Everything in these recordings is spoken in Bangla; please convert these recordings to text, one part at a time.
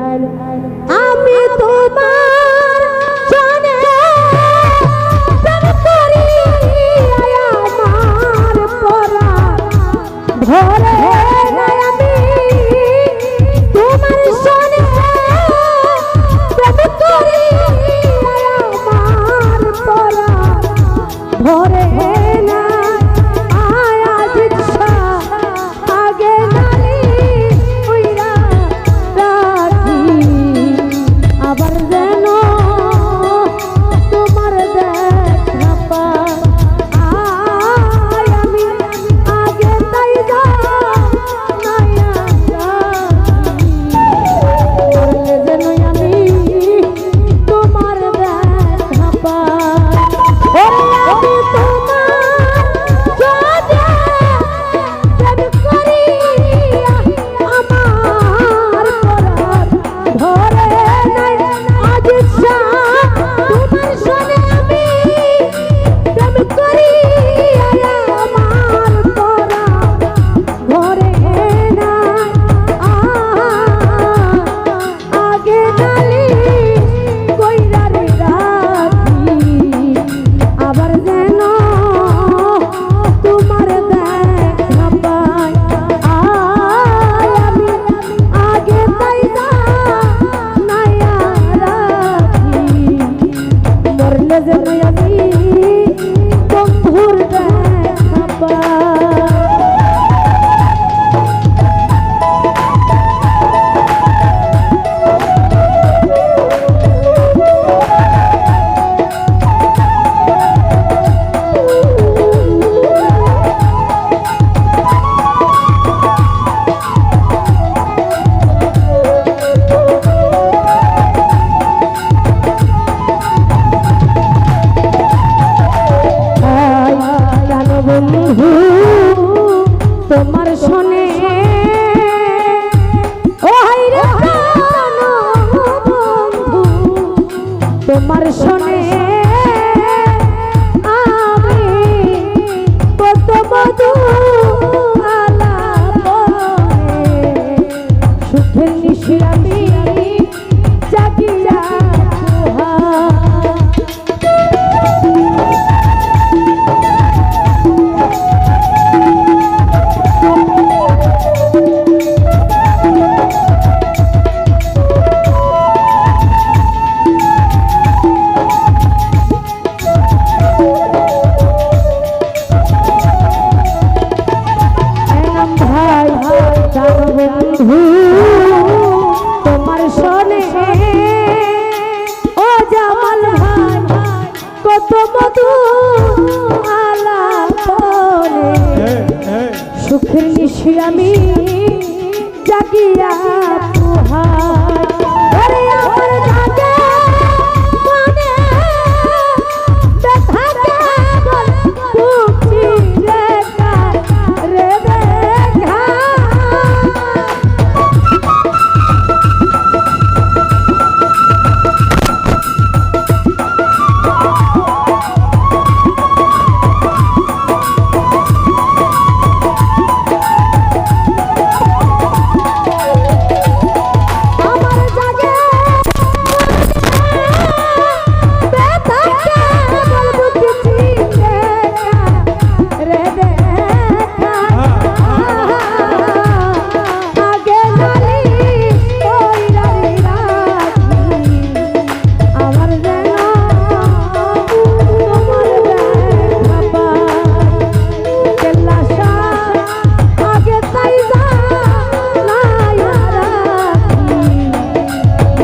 আমি তোমার জানে প্রেম করি আমার পরা ধরে নাই আমি তোমার জানে প্রেম করি আমার পরা ধরে না আজ ইচ্ছা আগে নালি উইরা রাখি আবার যেন তোমার দেখা পাই আমি আগে তাই যা নাইয়া রাখি যেন আমি তোমার দেখা পাই আমি তোমার প্রেম করি আমার পরাণ ধরে নাই আজ ইচ্ছা তোমার সনে আমি প্রেম করি আমার পরাণ ধরে নাই আগে নালি কইরা রে রাখি আবার যেন তোমার দেখা পাই আমি আগে তাই না নাইয়া রাখি মরলে যেন আমি বন্ধুর দেখা পাই বন্ধু তোমার শোনে ও হাইরে প্রাণ বন্ধু তোমার শোনে আমি কত মধু আলাপনে সুখের নিশি আমি জাগিয়া বন্ধু তোমার শোনে ও জামাল ভাই কত মধু আলাপনে সুখের নিশি আমি জাগিয়া পুহাই আরে আমার জাগে মনে ব্যথা কেবল বুঝি রেখা রে দেখা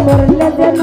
করলে যেন